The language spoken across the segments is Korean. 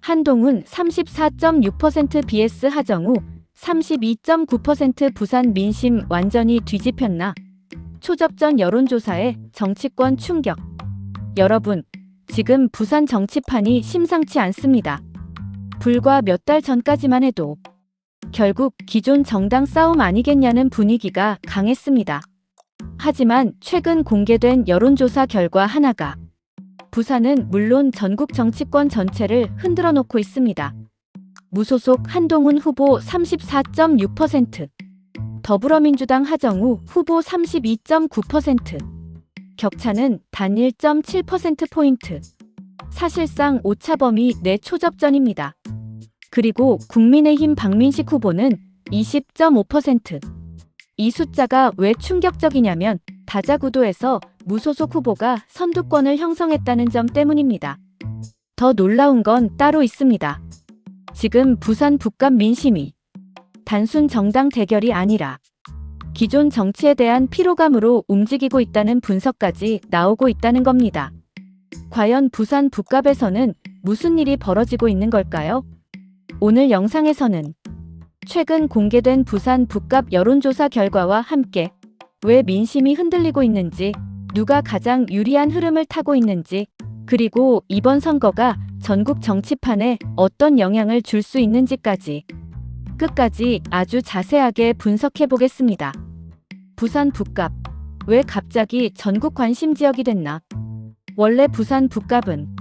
한동훈 34.6% vs 하정우 32.9%. 부산 민심 완전히 뒤집혔나? 초접전 여론조사에 정치권 충격. 여러분, 지금 부산 정치판이 심상치 않습니다. 불과 몇 달 전까지만 해도 결국 기존 정당 싸움 아니겠냐는 분위기가 강했습니다. 하지만 최근 공개된 여론조사 결과 하나가 부산은 물론 전국 정치권 전체를 흔들어 놓고 있습니다. 무소속 한동훈 후보 34.6%, 더불어민주당 하정우 후보 32.9%. 격차는 단 1.7%포인트. 사실상 오차범위 내 초접전입니다. 그리고 국민의힘 박민식 후보는 20.5%. 이 숫자가 왜 충격적이냐면 다자구도에서 무소속 후보가 선두권을 형성했다는 점 때문입니다. 더 놀라운 건 따로 있습니다. 지금 부산 북감 민심이 단순 정당 대결이 아니라 기존 정치에 대한 피로감으로 움직이고 있다는 분석까지 나오고 있다는 겁니다. 과연 부산 북갑에서는 무슨 일이 벌어지고 있는 걸까요? 오늘 영상에서는 최근 공개된 부산 북갑 여론조사 결과와 함께 왜 민심이 흔들리고 있는지, 누가 가장 유리한 흐름을 타고 있는지, 그리고 이번 선거가 전국 정치판에 어떤 영향을 줄 수 있는지까지 끝까지 아주 자세하게 분석해 보겠습니다. 부산 북갑, 왜 갑자기 전국 관심 지역이 됐나? 원래 부산 북갑은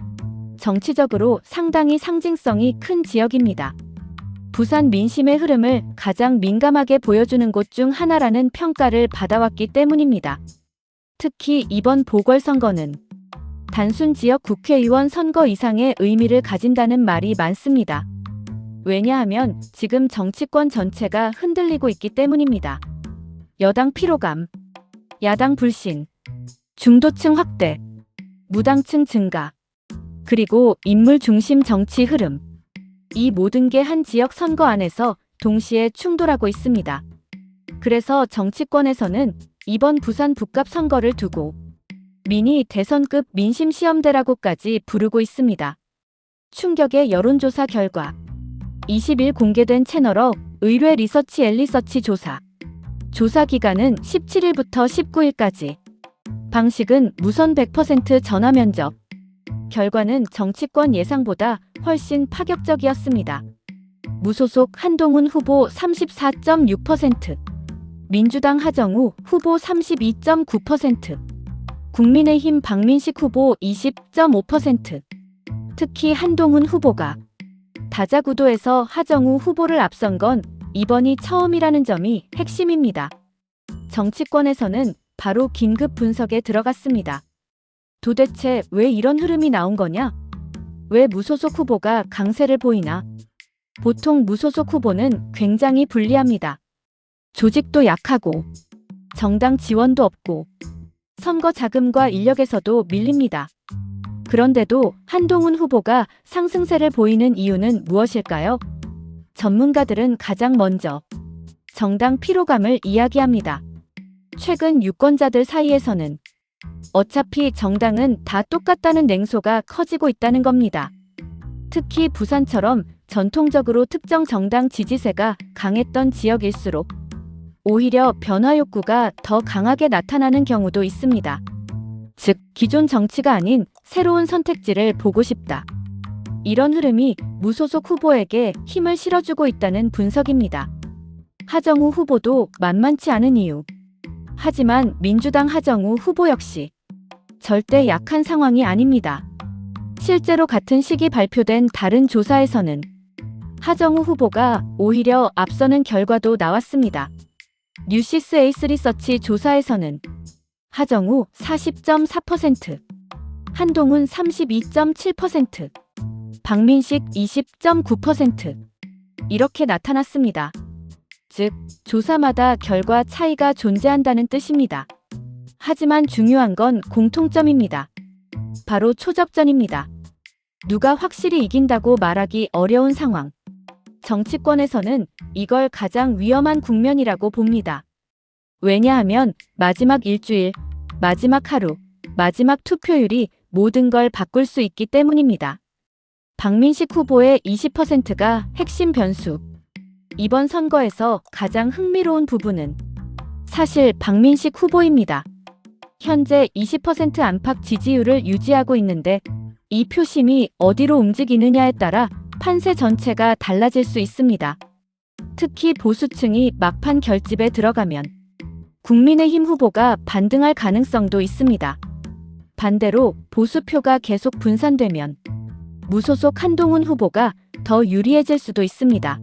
정치적으로 상당히 상징성이 큰 지역입니다. 부산 민심의 흐름을 가장 민감하게 보여주는 곳 중 하나라는 평가를 받아왔기 때문입니다. 특히 이번 보궐선거는 단순 지역 국회의원 선거 이상의 의미를 가진다는 말이 많습니다. 왜냐하면 지금 정치권 전체가 흔들리고 있기 때문입니다. 여당 피로감, 야당 불신, 중도층 확대, 무당층 증가, 그리고 인물 중심 정치 흐름. 이 모든 게 한 지역 선거 안에서 동시에 충돌하고 있습니다. 그래서 정치권에서는 이번 부산 북갑 선거를 두고 미니 대선급 민심 시험대라고까지 부르고 있습니다. 충격의 여론조사 결과 20일 공개된 채널업 의뢰 리서치 앨리서치 조사. 조사 기간은 17일부터 19일까지. 방식은 무선 100% 전화 면접. 결과는 정치권 예상보다 훨씬 파격적이었습니다. 무소속 한동훈 후보 34.6%, 민주당 하정우 후보 32.9%, 국민의힘 박민식 후보 20.5%. 특히 한동훈 후보가 다자구도에서 하정우 후보를 앞선 건 이번이 처음이라는 점이 핵심입니다. 정치권에서는 바로 긴급 분석에 들어갔습니다. 도대체 왜 이런 흐름이 나온 거냐? 왜 무소속 후보가 강세를 보이나? 보통 무소속 후보는 굉장히 불리합니다. 조직도 약하고, 정당 지원도 없고, 선거 자금과 인력에서도 밀립니다. 그런데도 한동훈 후보가 상승세를 보이는 이유는 무엇일까요? 전문가들은 가장 먼저 정당 피로감을 이야기합니다. 최근 유권자들 사이에서는 어차피 정당은 다 똑같다는 냉소가 커지고 있다는 겁니다. 특히 부산처럼 전통적으로 특정 정당 지지세가 강했던 지역일수록 오히려 변화 욕구가 더 강하게 나타나는 경우도 있습니다. 즉, 기존 정치가 아닌 새로운 선택지를 보고 싶다. 이런 흐름이 무소속 후보에게 힘을 실어주고 있다는 분석입니다. 하정우 후보도 만만치 않은 이유. 하지만 민주당 하정우 후보 역시 절대 약한 상황이 아닙니다. 실제로 같은 시기 발표된 다른 조사에서는 하정우 후보가 오히려 앞서는 결과도 나왔습니다. 뉴시스 에이스 리서치 조사에서는 하정우 40.4%, 한동훈 32.7%, 박민식 20.9% 이렇게 나타났습니다. 즉, 조사마다 결과 차이가 존재한다는 뜻입니다. 하지만 중요한 건 공통점입니다. 바로 초접전입니다. 누가 확실히 이긴다고 말하기 어려운 상황. 정치권에서는 이걸 가장 위험한 국면이라고 봅니다. 왜냐하면 마지막 일주일, 마지막 하루, 마지막 투표율이 모든 걸 바꿀 수 있기 때문입니다. 박민식 후보의 20%가 핵심 변수. 이번 선거에서 가장 흥미로운 부분은 사실 박민식 후보입니다. 현재 20% 안팎 지지율을 유지하고 있는데 이 표심이 어디로 움직이느냐에 따라 판세 전체가 달라질 수 있습니다. 특히 보수층이 막판 결집에 들어가면 국민의힘 후보가 반등할 가능성도 있습니다. 반대로 보수표가 계속 분산되면 무소속 한동훈 후보가 더 유리해질 수도 있습니다.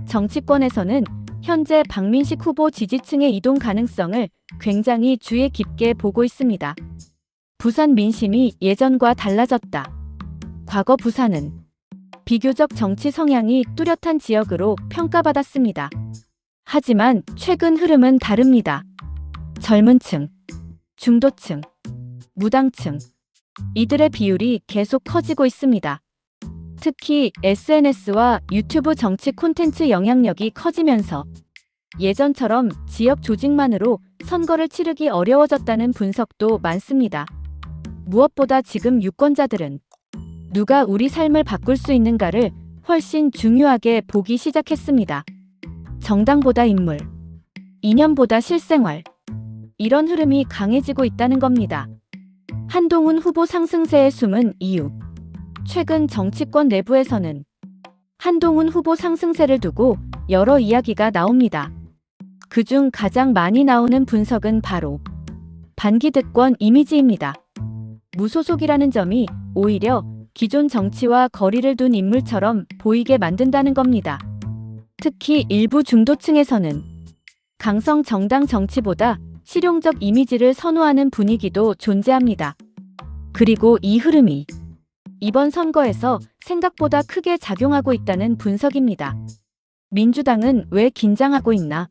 정치권에서는 현재 박민식 후보 지지층의 이동 가능성을 굉장히 주의 깊게 보고 있습니다. 부산 민심이 예전과 달라졌다. 과거 부산은 비교적 정치 성향이 뚜렷한 지역으로 평가받았습니다. 하지만 최근 흐름은 다릅니다. 젊은 층, 중도층, 무당층, 이들의 비율이 계속 커지고 있습니다. 특히 SNS와 유튜브 정치 콘텐츠 영향력이 커지면서 예전처럼 지역 조직만으로 선거를 치르기 어려워졌다는 분석도 많습니다. 무엇보다 지금 유권자들은 누가 우리 삶을 바꿀 수 있는가를 훨씬 중요하게 보기 시작했습니다. 정당보다 인물, 이념보다 실생활, 이런 흐름이 강해지고 있다는 겁니다. 한동훈 후보 상승세의 숨은 이유. 최근 정치권 내부에서는 한동훈 후보 상승세를 두고 여러 이야기가 나옵니다. 그중 가장 많이 나오는 분석은 바로 반기득권 이미지입니다. 무소속이라는 점이 오히려 기존 정치와 거리를 둔 인물처럼 보이게 만든다는 겁니다. 특히 일부 중도층에서는 강성 정당 정치보다 실용적 이미지를 선호하는 분위기도 존재합니다. 그리고 이 흐름이 이번 선거에서 생각보다 크게 작용하고 있다는 분석입니다. 민주당은 왜 긴장하고 있나?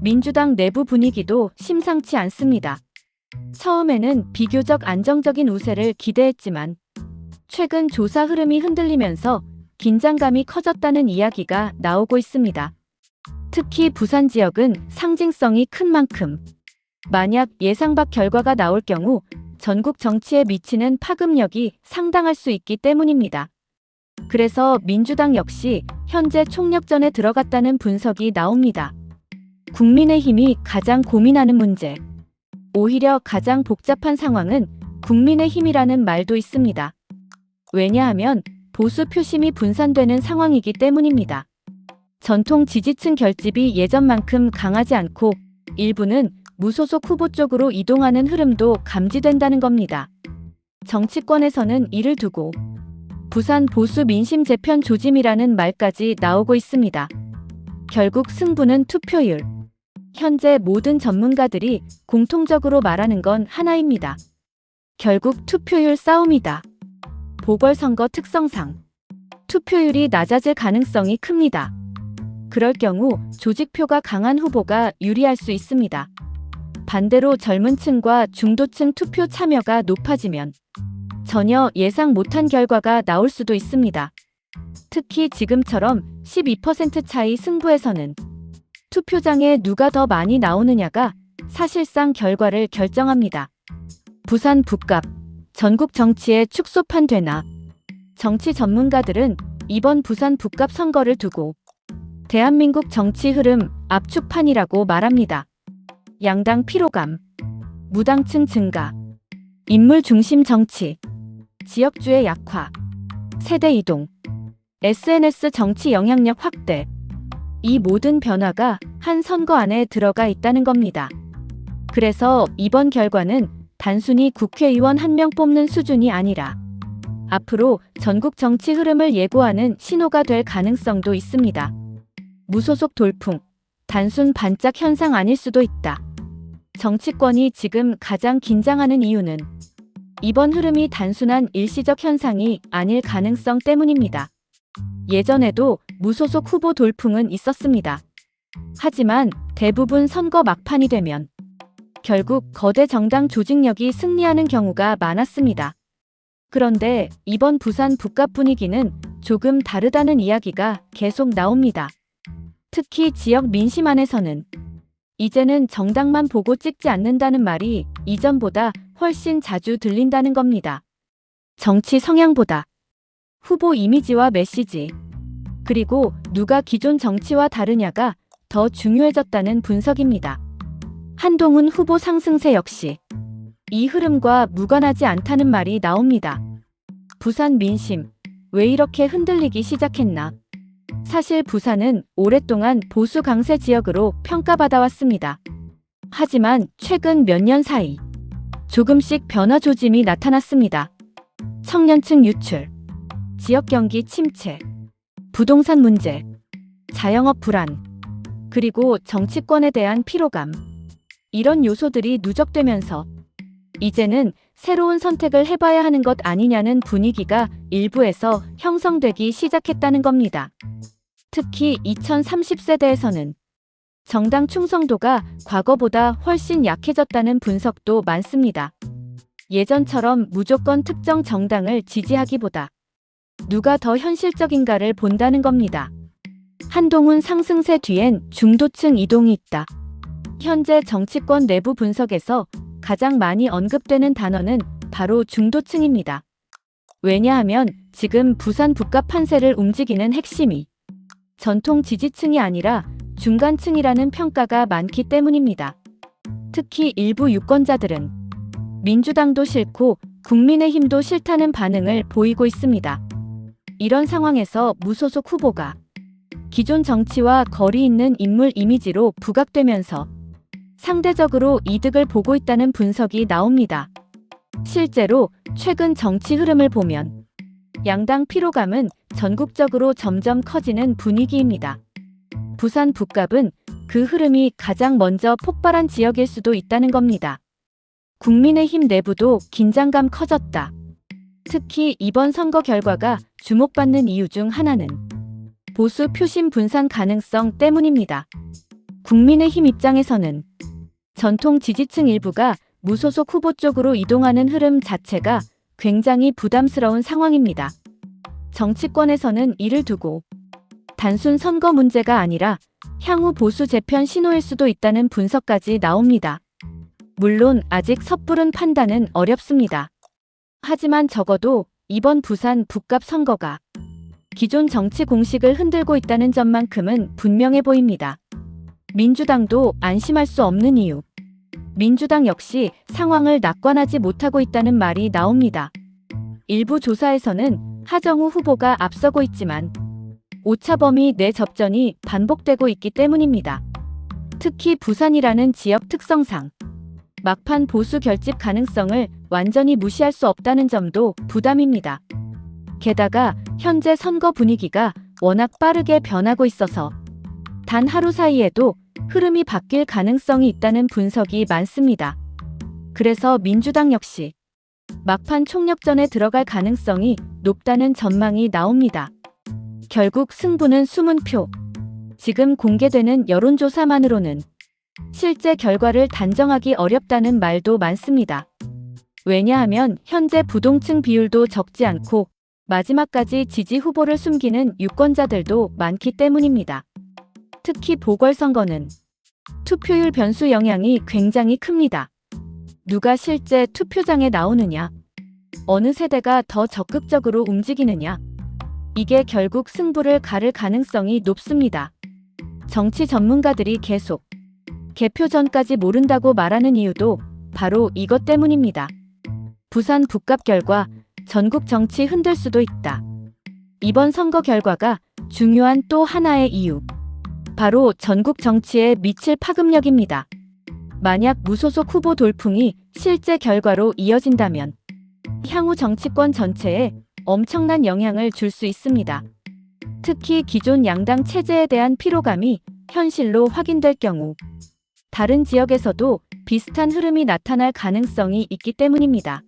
민주당 내부 분위기도 심상치 않습니다. 처음에는 비교적 안정적인 우세를 기대했지만 최근 조사 흐름이 흔들리면서 긴장감이 커졌다는 이야기가 나오고 있습니다. 특히 부산 지역은 상징성이 큰 만큼 만약 예상 밖 결과가 나올 경우 전국 정치에 미치는 파급력이 상당할 수 있기 때문입니다. 그래서 민주당 역시 현재 총력전에 들어갔다는 분석이 나옵니다. 국민의힘이 가장 고민하는 문제. 오히려 가장 복잡한 상황은 국민의힘이라는 말도 있습니다. 왜냐하면 보수 표심이 분산되는 상황이기 때문입니다. 전통 지지층 결집이 예전만큼 강하지 않고 일부는 무소속 후보 쪽으로 이동하는 흐름도 감지된다는 겁니다. 정치권에서는 이를 두고 부산 보수 민심 재편 조짐이라는 말까지 나오고 있습니다. 결국 승부는 투표율. 현재 모든 전문가들이 공통적으로 말하는 건 하나입니다. 결국 투표율 싸움이다. 보궐선거 특성상 투표율이 낮아질 가능성이 큽니다. 그럴 경우 조직표가 강한 후보가 유리할 수 있습니다. 반대로 젊은 층과 중도층 투표 참여가 높아지면 전혀 예상 못한 결과가 나올 수도 있습니다. 특히 지금처럼 12% 차이 승부에서는 투표장에 누가 더 많이 나오느냐가 사실상 결과를 결정합니다. 부산 북갑, 전국 정치의 축소판 되나? 정치 전문가들은 이번 부산 북갑 선거를 두고 대한민국 정치 흐름 압축판이라고 말합니다. 양당 피로감, 무당층 증가, 인물 중심 정치, 지역주의 약화, 세대 이동, SNS 정치 영향력 확대, 이 모든 변화가 한 선거 안에 들어가 있다는 겁니다. 그래서 이번 결과는 단순히 국회의원 한 명 뽑는 수준이 아니라 앞으로 전국 정치 흐름을 예고하는 신호가 될 가능성도 있습니다. 무소속 돌풍, 단순 반짝 현상 아닐 수도 있다. 정치권이 지금 가장 긴장하는 이유는 이번 흐름이 단순한 일시적 현상이 아닐 가능성 때문입니다. 예전에도 무소속 후보 돌풍은 있었습니다. 하지만 대부분 선거 막판이 되면 결국 거대 정당 조직력이 승리하는 경우가 많았습니다. 그런데 이번 부산 북갑 분위기는 조금 다르다는 이야기가 계속 나옵니다. 특히 지역 민심 안에서는 이제는 정당만 보고 찍지 않는다는 말이 이전보다 훨씬 자주 들린다는 겁니다. 정치 성향보다 후보 이미지와 메시지, 그리고 누가 기존 정치와 다르냐가 더 중요해졌다는 분석입니다. 한동훈 후보 상승세 역시 이 흐름과 무관하지 않다는 말이 나옵니다. 부산 민심, 왜 이렇게 흔들리기 시작했나? 사실 부산은 오랫동안 보수 강세 지역으로 평가받아왔습니다. 하지만 최근 몇 년 사이 조금씩 변화 조짐이 나타났습니다. 청년층 유출, 지역 경기 침체, 부동산 문제, 자영업 불안, 그리고 정치권에 대한 피로감. 이런 요소들이 누적되면서 이제는 새로운 선택을 해봐야 하는 것 아니냐는 분위기가 일부에서 형성되기 시작했다는 겁니다. 특히 2030세대에서는 정당 충성도가 과거보다 훨씬 약해졌다는 분석도 많습니다. 예전처럼 무조건 특정 정당을 지지하기보다 누가 더 현실적인가를 본다는 겁니다. 한동훈 상승세 뒤엔 중도층 이동이 있다. 현재 정치권 내부 분석에서 가장 많이 언급되는 단어는 바로 중도층입니다. 왜냐하면 지금 부산 북값 판세를 움직이는 핵심이 전통 지지층이 아니라 중간층이라는 평가가 많기 때문입니다. 특히 일부 유권자들은 민주당도 싫고 국민의힘도 싫다는 반응을 보이고 있습니다. 이런 상황에서 무소속 후보가 기존 정치와 거리 있는 인물 이미지로 부각되면서 상대적으로 이득을 보고 있다는 분석이 나옵니다. 실제로 최근 정치 흐름을 보면 양당 피로감은 전국적으로 점점 커지는 분위기입니다. 부산 북갑은 그 흐름이 가장 먼저 폭발한 지역일 수도 있다는 겁니다. 국민의힘 내부도 긴장감 커졌다. 특히 이번 선거 결과가 주목받는 이유 중 하나는 보수 표심 분산 가능성 때문입니다. 국민의힘 입장에서는 전통 지지층 일부가 무소속 후보 쪽으로 이동하는 흐름 자체가 굉장히 부담스러운 상황입니다. 정치권에서는 이를 두고 단순 선거 문제가 아니라 향후 보수 재편 신호일 수도 있다는 분석까지 나옵니다. 물론 아직 섣부른 판단은 어렵습니다. 하지만 적어도 이번 부산 북갑 선거가 기존 정치 공식을 흔들고 있다는 점만큼은 분명해 보입니다. 민주당도 안심할 수 없는 이유. 민주당 역시 상황을 낙관하지 못하고 있다는 말이 나옵니다. 일부 조사에서는 하정우 후보가 앞서고 있지만 오차범위 내 접전이 반복되고 있기 때문입니다. 특히 부산이라는 지역 특성상 막판 보수 결집 가능성을 완전히 무시할 수 없다는 점도 부담입니다. 게다가 현재 선거 분위기가 워낙 빠르게 변하고 있어서 단 하루 사이에도 흐름이 바뀔 가능성이 있다는 분석이 많습니다. 그래서 민주당 역시 막판 총력전에 들어갈 가능성이 높다는 전망이 나옵니다. 결국 승부는 숨은 표. 지금 공개되는 여론조사만으로는 실제 결과를 단정하기 어렵다는 말도 많습니다. 왜냐하면 현재 부동층 비율도 적지 않고 마지막까지 지지 후보를 숨기는 유권자들도 많기 때문입니다. 특히 보궐선거는 투표율 변수 영향이 굉장히 큽니다. 누가 실제 투표장에 나오느냐, 어느 세대가 더 적극적으로 움직이느냐, 이게 결국 승부를 가를 가능성이 높습니다. 정치 전문가들이 계속 개표 전까지 모른다고 말하는 이유도 바로 이것 때문입니다. 부산 북갑 결과 전국 정치 흔들 수도 있다. 이번 선거 결과가 중요한 또 하나의 이유. 바로 전국 정치에 미칠 파급력입니다. 만약 무소속 후보 돌풍이 실제 결과로 이어진다면 향후 정치권 전체에 엄청난 영향을 줄 수 있습니다. 특히 기존 양당 체제에 대한 피로감이 현실로 확인될 경우 다른 지역에서도 비슷한 흐름이 나타날 가능성이 있기 때문입니다.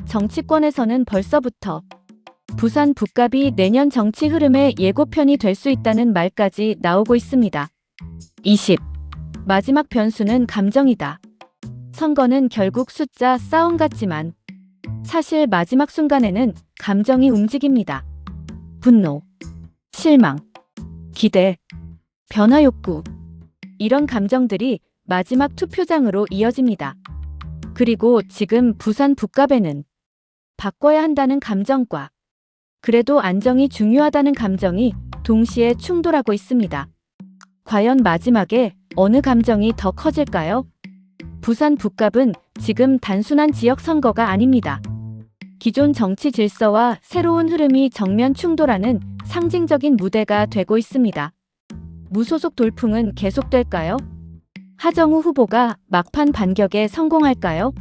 정치권에서는 벌써부터 부산 북갑이 내년 정치 흐름의 예고편이 될 수 있다는 말까지 나오고 있습니다. 20. 마지막 변수는 감정이다. 선거는 결국 숫자 싸움 같지만 사실 마지막 순간에는 감정이 움직입니다. 분노, 실망, 기대, 변화 욕구. 이런 감정들이 마지막 투표장으로 이어집니다. 그리고 지금 부산 북갑에는 바꿔야 한다는 감정과 그래도 안정이 중요하다는 감정이 동시에 충돌하고 있습니다. 과연 마지막에 어느 감정이 더 커질까요? 부산 북갑은 지금 단순한 지역 선거가 아닙니다. 기존 정치 질서와 새로운 흐름이 정면 충돌하는 상징적인 무대가 되고 있습니다. 무소속 돌풍은 계속될까요? 하정우 후보가 막판 반격에 성공할까요?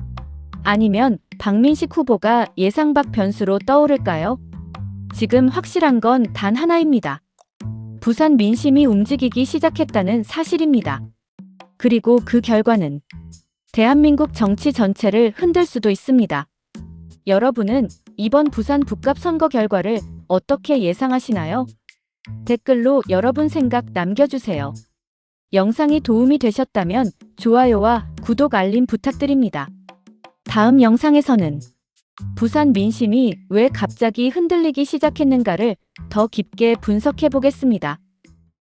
아니면 박민식 후보가 예상 밖 변수로 떠오를까요? 지금 확실한 건 단 하나입니다. 부산 민심이 움직이기 시작했다는 사실입니다. 그리고 그 결과는 대한민국 정치 전체를 흔들 수도 있습니다. 여러분은 이번 부산 북갑 선거 결과를 어떻게 예상하시나요? 댓글로 여러분 생각 남겨주세요. 영상이 도움이 되셨다면 좋아요와 구독 알림 부탁드립니다. 다음 영상에서는 부산 민심이 왜 갑자기 흔들리기 시작했는가를 더 깊게 분석해 보겠습니다.